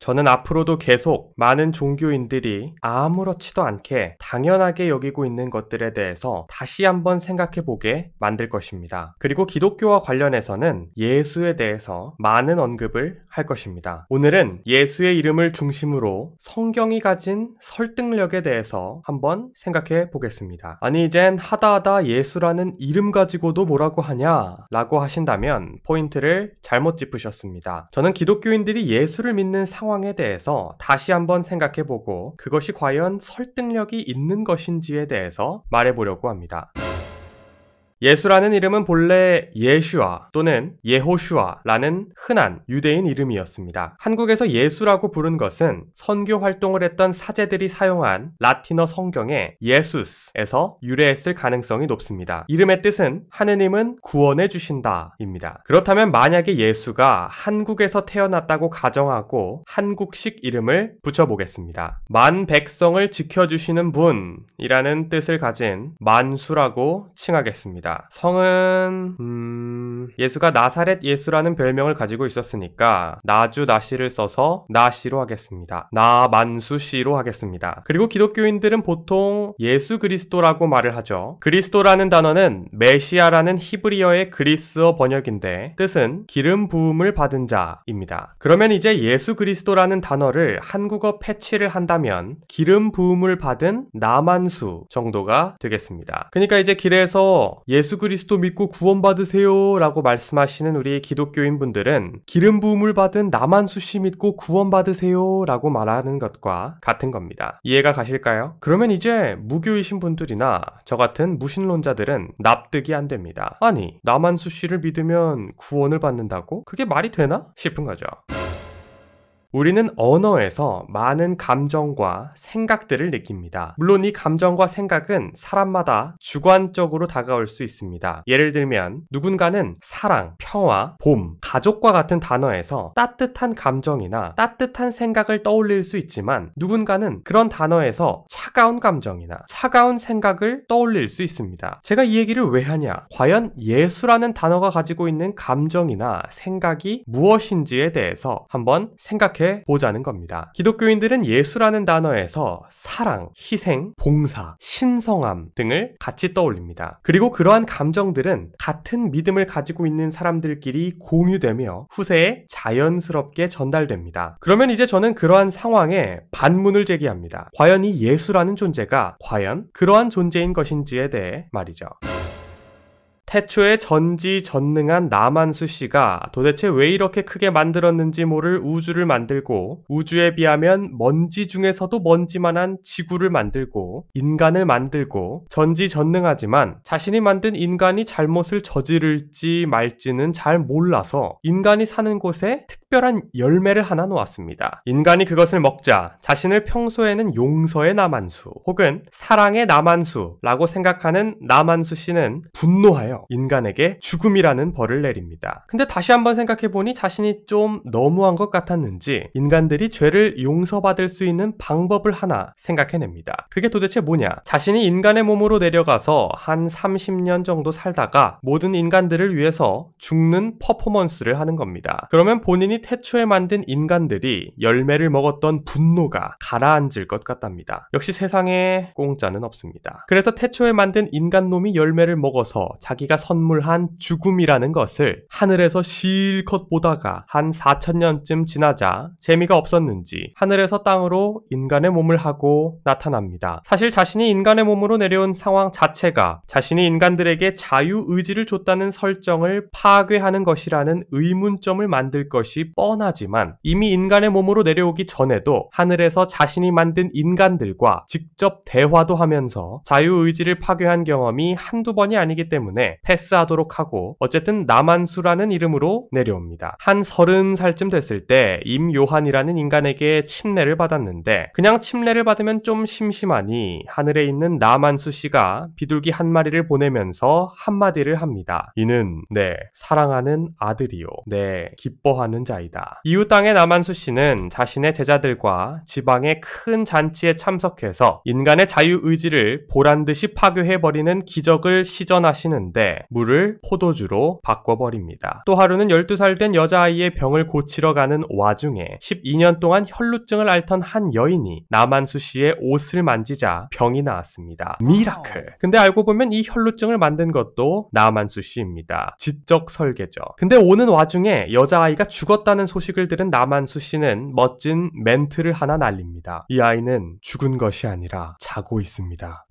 저는 앞으로도 계속 많은 종교인들이 아무렇지도 않게 당연하게 여기고 있는 것들에 대해서 다시 한번 생각해보게 만들 것입니다. 그리고 기독교와 관련해서는 예수에 대해서 많은 언급을 할 것입니다. 오늘은 예수의 이름을 중심으로 성경이 가진 설득력에 대해서 한번 생각해 보겠습니다. 아니 이젠 하다하다 예수라는 이름 가지고도 뭐라고 하냐 라고 하신다면 포인트를 잘못 짚으셨습니다. 저는 기독교인들이 예수를 믿는 상황에 대해서 다시 한번 생각해보고 그것이 과연 설득력이 있는 것인지에 대해서 말해보려고 합니다. 예수라는 이름은 본래 예슈아 또는 예호슈아라는 흔한 유대인 이름이었습니다. 한국에서 예수라고 부른 것은 선교 활동을 했던 사제들이 사용한 라틴어 성경의 예수스에서 유래했을 가능성이 높습니다. 이름의 뜻은 하느님은 구원해 주신다 입니다. 그렇다면 만약에 예수가 한국에서 태어났다고 가정하고 한국식 이름을 붙여보겠습니다. 만 백성을 지켜주시는 분이라는 뜻을 가진 만수라고 칭하겠습니다. 성은 예수가 나사렛 예수라는 별명을 가지고 있었으니까 나주 나시를 써서 나시로 하겠습니다. 나만수시로 하겠습니다. 그리고 기독교인들은 보통 예수 그리스도라고 말을 하죠. 그리스도라는 단어는 메시아라는 히브리어의 그리스어 번역인데 뜻은 기름 부음을 받은 자입니다. 그러면 이제 예수 그리스도라는 단어를 한국어 패치를 한다면 기름 부음을 받은 나만수 정도가 되겠습니다. 그러니까 이제 길에서 예수 그리스도 믿고 구원받으세요 라고 말씀하시는 우리 기독교인 분들은 기름 부음을 받은 나만수 씨 믿고 구원받으세요 라고 말하는 것과 같은 겁니다. 이해가 가실까요? 그러면 이제 무교이신 분들이나 저 같은 무신론자들은 납득이 안 됩니다. 아니 나만수 씨를 믿으면 구원을 받는다고? 그게 말이 되나? 싶은 거죠. 우리는 언어에서 많은 감정과 생각들을 느낍니다. 물론 이 감정과 생각은 사람마다 주관적으로 다가올 수 있습니다. 예를 들면 누군가는 사랑, 평화, 봄, 가족과 같은 단어에서 따뜻한 감정이나 따뜻한 생각을 떠올릴 수 있지만 누군가는 그런 단어에서 차가운 감정이나 차가운 생각을 떠올릴 수 있습니다. 제가 이 얘기를 왜 하냐? 과연 예수라는 단어가 가지고 있는 감정이나 생각이 무엇인지에 대해서 한번 생각해 보자는 겁니다. 기독교인들은 예수라는 단어에서 사랑, 희생, 봉사, 신성함 등을 같이 떠올립니다. 그리고 그러한 감정들은 같은 믿음을 가지고 있는 사람들끼리 공유되며 후세에 자연스럽게 전달됩니다. 그러면 이제 저는 그러한 상황에 반문을 제기합니다. 과연 이 예수라는 존재가 과연 그러한 존재인 것인지에 대해 말이죠. 태초에 전지전능한 나만수 씨가 도대체 왜 이렇게 크게 만들었는지 모를 우주를 만들고 우주에 비하면 먼지 중에서도 먼지만한 지구를 만들고 인간을 만들고 전지전능하지만 자신이 만든 인간이 잘못을 저지를지 말지는 잘 몰라서 인간이 사는 곳에 특별한 열매를 하나 놓았습니다. 인간이 그것을 먹자 자신을 평소에는 용서의 나만수 혹은 사랑의 나만수라고 생각하는 나만수 씨는 분노하여 인간에게 죽음이라는 벌을 내립니다. 근데 다시 한번 생각해보니 자신이 좀 너무한 것 같았는지 인간들이 죄를 용서받을 수 있는 방법을 하나 생각해냅니다. 그게 도대체 뭐냐? 자신이 인간의 몸으로 내려가서 한 30년 정도 살다가 모든 인간들을 위해서 죽는 퍼포먼스를 하는 겁니다. 그러면 본인이 태초에 만든 인간들이 열매를 먹었던 분노가 가라앉을 것 같답니다. 역시 세상에 공짜는 없습니다. 그래서 태초에 만든 인간놈이 열매를 먹어서 자기가 선물한 죽음이라는 것을 하늘에서 실컷 보다가 한 4000년쯤 지나자 재미가 없었는지 하늘에서 땅으로 인간의 몸을 하고 나타납니다. 사실 자신이 인간의 몸으로 내려온 상황 자체가 자신이 인간들에게 자유의지를 줬다는 설정을 파괴하는 것이라는 의문점을 만들 것이 뻔하지만 이미 인간의 몸으로 내려오기 전에도 하늘에서 자신이 만든 인간들과 직접 대화도 하면서 자유의지를 파괴한 경험이 한두 번이 아니기 때문에 패스하도록 하고 어쨌든 나만수라는 이름으로 내려옵니다. 한 30살쯤 됐을 때 임요한이라는 인간에게 침례를 받았는데 그냥 침례를 받으면 좀 심심하니 하늘에 있는 나만수 씨가 비둘기 한 마리를 보내면서 한마디를 합니다. 이는 내 사랑하는 아들이요 내 기뻐하는 자이다. 이후 땅의 나만수 씨는 자신의 제자들과 지방의 큰 잔치에 참석해서 인간의 자유의지를 보란듯이 파괴해버리는 기적을 시전하시는데 하는데 물을 포도주로 바꿔버립니다. 또 하루는 12살 된 여자아이의 병을 고치러 가는 와중에 12년 동안 혈루증을 앓던 한 여인이 남한수 씨의 옷을 만지자 병이 나았습니다. 미라클! 근데 알고 보면 이 혈루증을 만든 것도 남한수 씨입니다. 지적 설계죠. 근데 오는 와중에 여자아이가 죽었다는 소식을 들은 남한수 씨는 멋진 멘트를 하나 날립니다. 이 아이는 죽은 것이 아니라 자고 있습니다.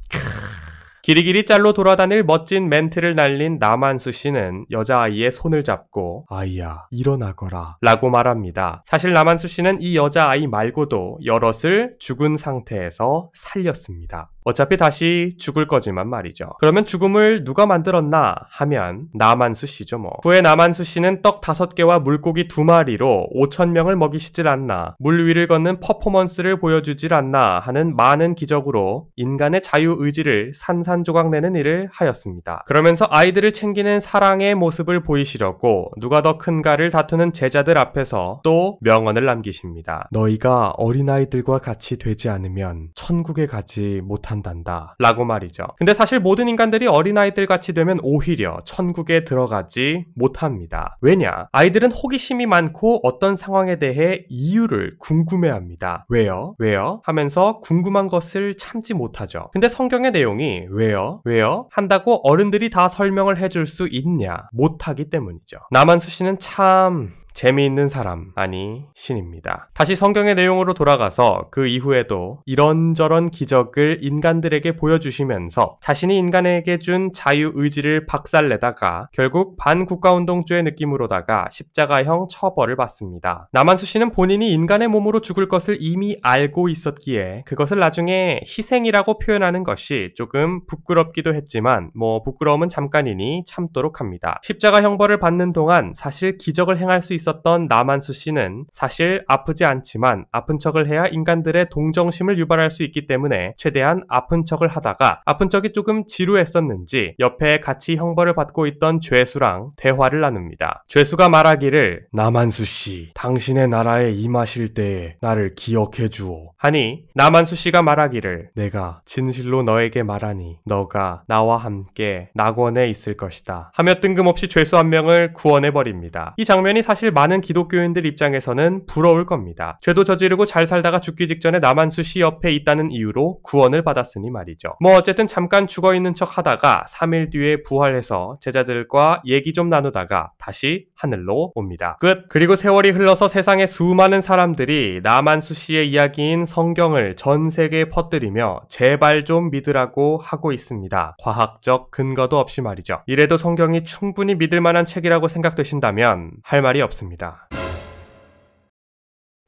길이길이 짤로 돌아다닐 멋진 멘트를 날린 남한수 씨는 여자아이의 손을 잡고 아이야 일어나거라 라고 말합니다. 사실 남한수 씨는 이 여자아이 말고도 여럿을 죽은 상태에서 살렸습니다. 어차피 다시 죽을 거지만 말이죠. 그러면 죽음을 누가 만들었나 하면 남한수 씨죠 뭐. 후에 남한수 씨는 떡 5개와 물고기 2마리로 5,000명을 먹이시질 않나, 물 위를 걷는 퍼포먼스를 보여주질 않나 하는 많은 기적으로 인간의 자유의지를 산산조각 내는 일을 하였습니다. 그러면서 아이들을 챙기는 사랑의 모습을 보이시려고 누가 더 큰가를 다투는 제자들 앞에서 또 명언을 남기십니다. 너희가 어린아이들과 같이 되지 않으면 천국에 가지 못한단다 라고 말이죠. 근데 사실 모든 인간들이 어린아이들 같이 되면 오히려 천국에 들어가지 못합니다. 왜냐? 아이들은 호기심이 많고 어떤 상황에 대해 이유를 궁금해합니다. 왜요? 왜요? 하면서 궁금한 것을 참지 못하죠. 근데 성경의 내용이 왜요? 왜요? 한다고 어른들이 다 설명을 해줄 수 있냐? 못하기 때문이죠. 남한수 씨는 참 재미있는 사람, 아니 신입니다. 다시 성경의 내용으로 돌아가서 그 이후에도 이런저런 기적을 인간들에게 보여주시면서 자신이 인간에게 준 자유의지를 박살내다가 결국 반국가운동주의 느낌으로다가 십자가형 처벌을 받습니다. 남한수 씨는 본인이 인간의 몸으로 죽을 것을 이미 알고 있었기에 그것을 나중에 희생이라고 표현하는 것이 조금 부끄럽기도 했지만 뭐 부끄러움은 잠깐이니 참도록 합니다. 십자가 형벌을 받는 동안 사실 기적을 행할 수 있었던 남한수 씨는 사실 아프지 않지만 아픈 척을 해야 인간들의 동정심을 유발할 수 있기 때문에 최대한 아픈 척을 하다가 아픈 척이 조금 지루했었는지 옆에 같이 형벌을 받고 있던 죄수랑 대화를 나눕니다. 죄수가 말하기를 남한수 씨, 당신의 나라에 임하실 때에 나를 기억해 주오 하니 남한수 씨가 말하기를 내가 진실로 너에게 말하니 너가 나와 함께 낙원에 있을 것이다 하며 뜬금없이 죄수 한 명을 구원해버립니다. 이 장면이 사실 많은 기독교인들 입장에서는 부러울 겁니다. 죄도 저지르고 잘 살다가 죽기 직전에 남한수 씨 옆에 있다는 이유로 구원을 받았으니 말이죠. 뭐 어쨌든 잠깐 죽어있는 척 하다가 3일 뒤에 부활해서 제자들과 얘기 좀 나누다가 다시 하늘로 옵니다. 끝! 그리고 세월이 흘러서 세상의 수많은 사람들이 남한수 씨의 이야기인 성경을 전 세계에 퍼뜨리며 제발 좀 믿으라고 하고 있습니다. 과학적 근거도 없이 말이죠. 이래도 성경이 충분히 믿을 만한 책이라고 생각되신다면 할 말이 없습니다.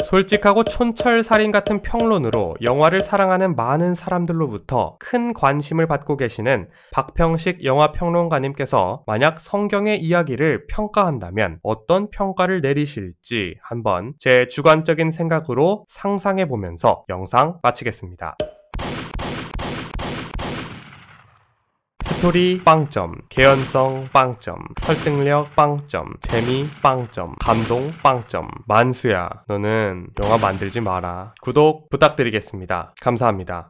솔직하고 촌철살인 같은 평론으로 영화를 사랑하는 많은 사람들로부터 큰 관심을 받고 계시는 박평식 영화평론가님께서 만약 성경의 이야기를 평가한다면 어떤 평가를 내리실지 한번 제 주관적인 생각으로 상상해보면서 영상 마치겠습니다. 스토리 빵점, 개연성 빵점, 설득력 빵점, 재미 빵점, 감동 빵점. 만수야, 너는 영화 만들지 마라. 구독 부탁드리겠습니다. 감사합니다.